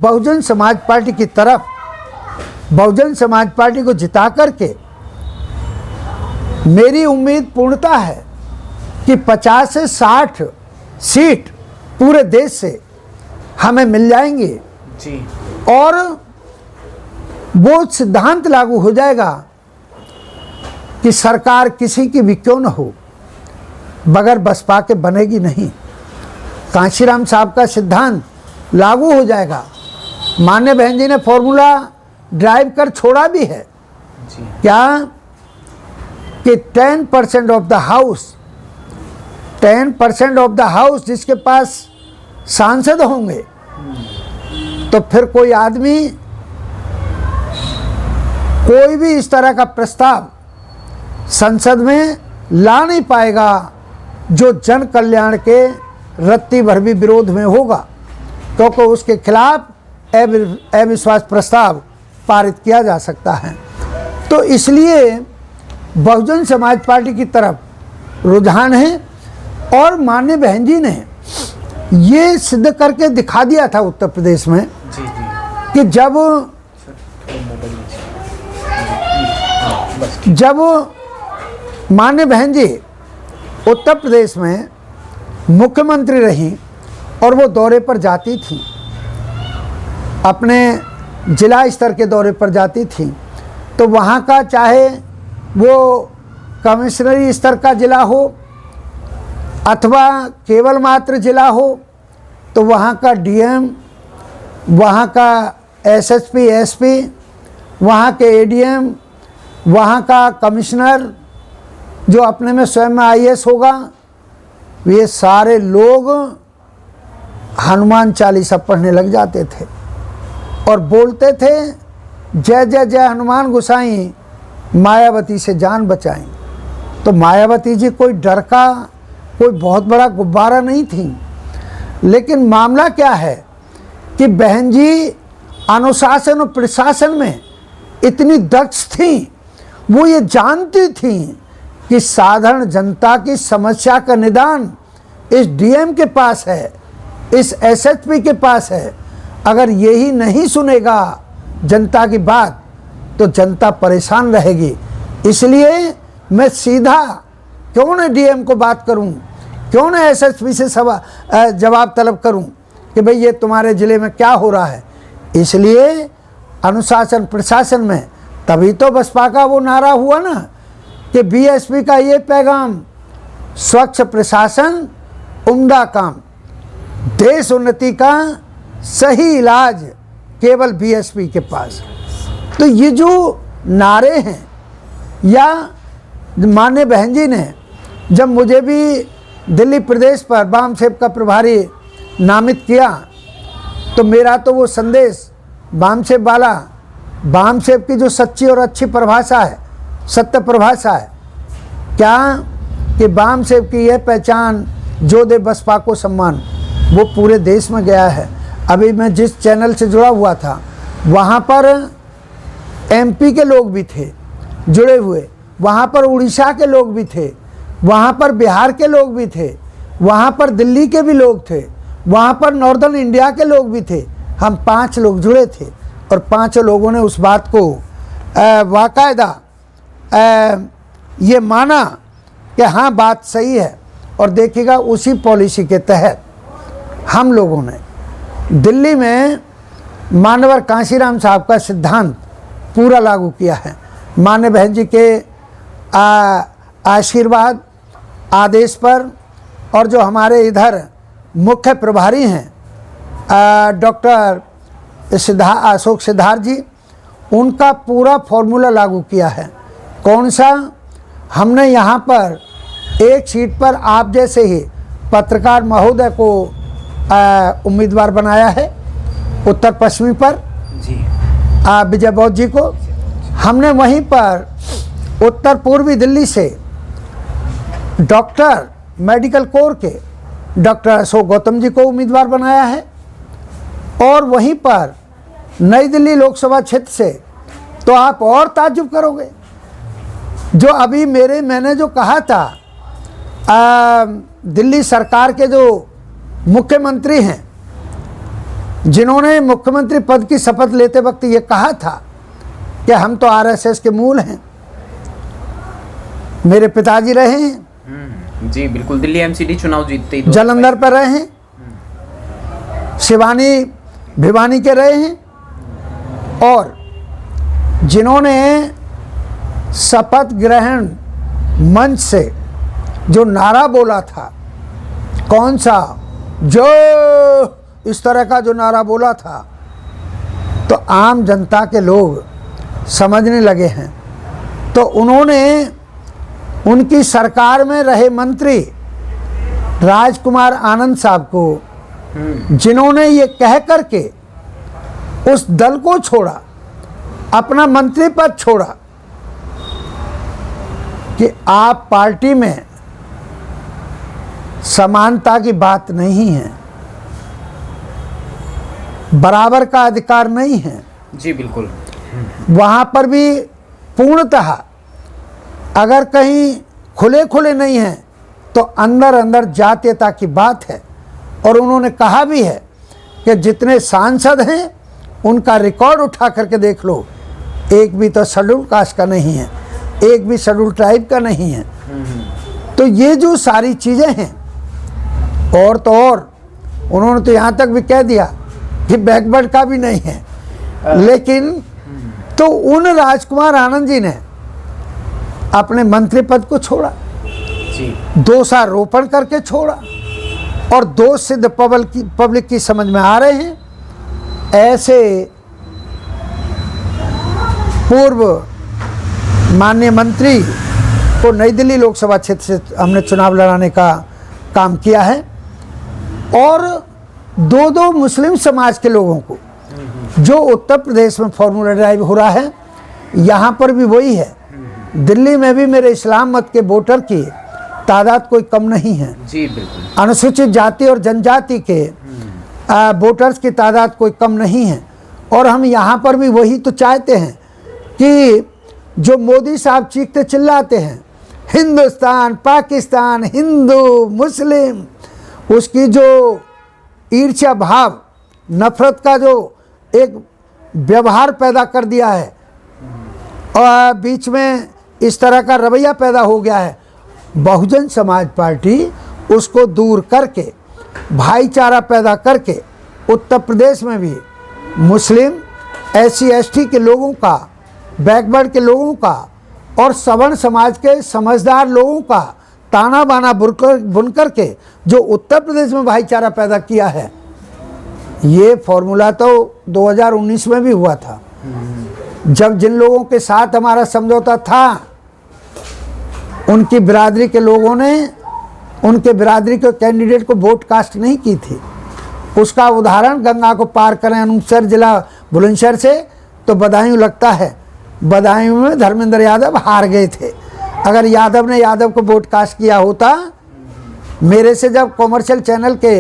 Bahujan Samaj party की तरफ Bahujan Samaj party को जिता करके मेरी उम्मीद पूर्णता है कि 50 से 60 सीट पूरे देश से हमें मिल जाएंगी जी। और वो सिद्धांत लागू हो जाएगा कि सरकार किसी की भी क्यों न हो बगैर बसपा के बनेगी नहीं। कांशीराम साहब का सिद्धांत लागू हो जाएगा। मान्य बहन जी ने फॉर्मूला ड्राइव कर छोड़ा भी है जी। क्या कि 10% of the house 10% of the house जिसके पास सांसद होंगे तो फिर कोई आदमी कोई भी इस तरह का प्रस्ताव संसद में ला नहीं पाएगा जो जन कल्याण के रत्ती भर भी विरोध में होगा, क्योंकि उसके खिलाफ अविश्वास प्रस्ताव पारित किया जा सकता है। तो इसलिए बहुजन समाज पार्टी की तरफ रुझान है और माननीय बहन जी ने ये सिद्ध करके दिखा दिया था उत्तर प्रदेश में जी जी। कि जब माननीय बहन जी उत्तर प्रदेश में मुख्यमंत्री रही और वो दौरे पर जाती थी, अपने जिला स्तर के दौरे पर जाती थी, तो वहाँ का चाहे वो कमिश्नरी स्तर का जिला हो अथवा केवल मात्र जिला हो, तो वहाँ का डीएम, वहाँ का एसएसपी, एसपी, वहाँ के एडीएम, वहाँ का कमिश्नर जो अपने में स्वयं में आईएएस होगा, ये सारे लोग हनुमान चालीसा पढ़ने लग जाते थे और बोलते थे जय जय जय हनुमान गोसाई मायावती से जान बचाएं। तो मायावती जी कोई डर का कोई बहुत बड़ा गुब्बारा नहीं थी, लेकिन मामला क्या है कि बहन जी अनुशासन और प्रशासन में इतनी दक्ष थी, वो ये जानती थी कि साधारण जनता की समस्या का निदान इस डीएम के पास है, इस एसएसपी के पास है। अगर यही नहीं सुनेगा जनता की बात तो जनता परेशान रहेगी। इसलिए मैं सीधा क्यों न डीएम को बात करूं, क्यों न एसएसपी से जवाब तलब करूं कि भाई ये तुम्हारे ज़िले में क्या हो रहा है। इसलिए अनुशासन प्रशासन में तभी तो बसपा का वो नारा हुआ ना कि बीएसपी का ये पैगाम, स्वच्छ प्रशासन उम्दा काम, देश उन्नति का सही इलाज केवल बीएसपी के पास। तो ये जो नारे हैं, या माननीय बहन जी ने जब मुझे भी दिल्ली प्रदेश पर वाम सेव का प्रभारी नामित किया, तो मेरा तो वो संदेश वाम सेव वाला, वाम सेव की जो सच्ची और अच्छी परिभाषा है, सत्य परिभाषा है क्या कि वाम सेव की यह पहचान जो दे बसपा को सम्मान, वो पूरे देश में गया है। अभी मैं जिस चैनल से जुड़ा हुआ था वहाँ पर एमपी के लोग भी थे जुड़े हुए, वहाँ पर उड़ीसा के लोग भी थे, वहाँ पर बिहार के लोग भी थे, वहाँ पर दिल्ली के भी लोग थे, वहाँ पर नॉर्दर्न इंडिया के लोग भी थे। हम 5 लोग जुड़े थे और 5 लोगों ने उस बात को बाकायदा ये माना कि हाँ बात सही है। और देखिएगा उसी पॉलिसी के तहत हम लोगों ने दिल्ली में मानवर कांशीराम साहब का सिद्धांत पूरा लागू किया है। माननीय बहन जी के आशीर्वाद आदेश पर, और जो हमारे इधर मुख्य प्रभारी हैं डॉक्टर अशोक सिद्धार्थ जी, उनका पूरा फॉर्मूला लागू किया है। कौन सा? हमने यहाँ पर एक सीट पर आप जैसे ही पत्रकार महोदय को उम्मीदवार बनाया है, उत्तर पश्चिमी पर जी विजय बौद्ध जी को। हमने वहीं पर उत्तर पूर्वी दिल्ली से डॉक्टर मेडिकल कोर के डॉक्टर अशोक गौतम जी को उम्मीदवार बनाया है। और वहीं पर नई दिल्ली लोकसभा क्षेत्र से तो आप और ताज्जुब करोगे, जो अभी मैंने जो कहा था दिल्ली सरकार के जो मुख्यमंत्री हैं जिन्होंने मुख्यमंत्री पद की शपथ लेते वक्त ये कहा था कि हम तो आरएसएस के मूल हैं, मेरे पिताजी रहे हैं। जी बिल्कुल, दिल्ली एमसीडी चुनाव जीतते ही जालंधर पर रहे हैं, शिवानी भिवानी के रहे हैं, और जिन्होंने शपथ ग्रहण मंच से जो नारा बोला था, कौन सा, जो इस तरह का जो नारा बोला था, तो आम जनता के लोग समझने लगे हैं। तो उन्होंने उनकी सरकार में रहे मंत्री राजकुमार आनंद साहब को, जिन्होंने ये कह करके उस दल को छोड़ा, अपना मंत्री पद छोड़ा कि आप पार्टी में समानता की बात नहीं है, बराबर का अधिकार नहीं है। जी बिल्कुल, वहाँ पर भी पूर्णतः अगर कहीं खुले खुले नहीं हैं तो अंदर अंदर जातीयता की बात है। और उन्होंने कहा भी है कि जितने सांसद हैं उनका रिकॉर्ड उठा करके देख लो, एक भी तो शेड्यूल कास्ट का नहीं है, एक भी शेड्यूल ट्राइब का नहीं है। तो ये जो सारी चीज़ें हैं, और तो और उन्होंने तो यहाँ तक भी कह दिया कि बैकवर्ड का भी नहीं है। लेकिन तो उन राजकुमार आनंद जी ने अपने मंत्री पद को छोड़ा, दोषारोपण करके छोड़ा, और दोष सिद्ध पब्लिक की समझ में आ रहे हैं। ऐसे पूर्व माननीय मंत्री को नई दिल्ली लोकसभा क्षेत्र से हमने चुनाव लड़ाने का काम किया है, और दो मुस्लिम समाज के लोगों को जो उत्तर प्रदेश में फॉर्मूला ड्राइव हो रहा है, यहाँ पर भी वही है। दिल्ली में भी मेरे इस्लाम मत के वोटर की तादाद कोई कम नहीं है। जी बिल्कुल, अनुसूचित जाति और जनजाति के वोटर्स की तादाद कोई कम नहीं है। और हम यहाँ पर भी वही तो चाहते हैं कि जो मोदी साहब चीखते चिल्लाते हैं, हिंदुस्तान पाकिस्तान हिंदू मुस्लिम, उसकी जो ईर्ष्या भाव नफरत का जो एक व्यवहार पैदा कर दिया है, और बीच में इस तरह का रवैया पैदा हो गया है, बहुजन समाज पार्टी उसको दूर करके भाईचारा पैदा करके उत्तर प्रदेश में भी मुस्लिम, SC ST के लोगों का, बैकवर्ड के लोगों का और सवर्ण समाज के समझदार लोगों का ताना बाना बुन करके जो उत्तर प्रदेश में भाईचारा पैदा किया है, ये फॉर्मूला तो 2019 में भी हुआ था, जब जिन लोगों के साथ हमारा समझौता था उनकी बिरादरी के लोगों ने उनके बिरादरी के कैंडिडेट को वोट कास्ट नहीं की थी। उसका उदाहरण गंगा को पार करें अनूपसर जिला बुलंदशहर से तो बदायूं लगता है, बदायूं में धर्मेंद्र यादव हार गए थे। अगर यादव ने यादव को वोट कास्ट किया होता, मेरे से जब कॉमर्शियल चैनल के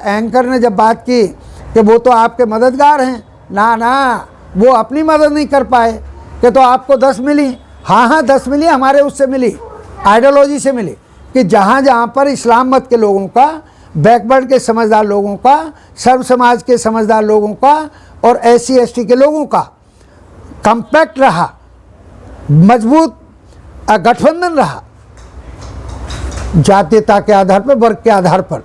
एंकर ने जब बात की कि वो तो आपके मददगार हैं, ना वो अपनी मदद नहीं कर पाए कि तो आपको 10 मिली। हाँ 10 मिली, हमारे उससे मिली, आइडियोलॉजी से मिली कि जहाँ पर इस्लाम मत के लोगों का, बैकवर्ड के समझदार लोगों का, सर्व समाज के समझदार लोगों का और SC ST के लोगों का कम्पैक्ट रहा, मजबूत गठबंधन रहा, जातीयता के आधार पर, वर्ग के आधार पर,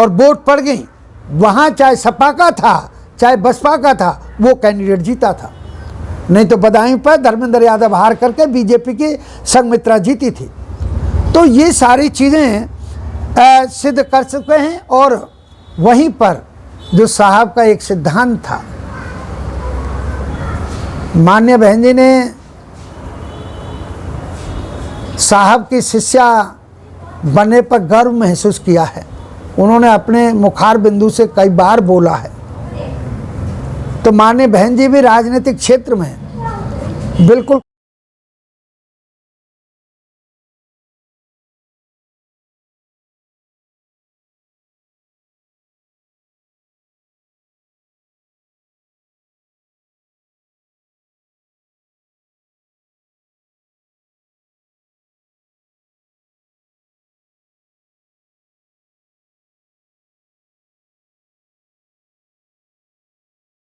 और वोट पड़ गई, वहाँ चाहे सपा का था चाहे बसपा का था, वो कैंडिडेट जीता था। नहीं तो बदायूं पर धर्मेंद्र यादव हार करके बीजेपी की संघमित्रा जीती थी। तो ये सारी चीज़ें सिद्ध कर चुके हैं। और वहीं पर जो साहब का एक सिद्धांत था, माननीय बहन जी ने साहब की शिष्या बनने पर गर्व महसूस किया है। उन्होंने अपने मुखार बिंदु से कई बार बोला है। तो माननीय बहन जी भी राजनीतिक क्षेत्र में बिल्कुल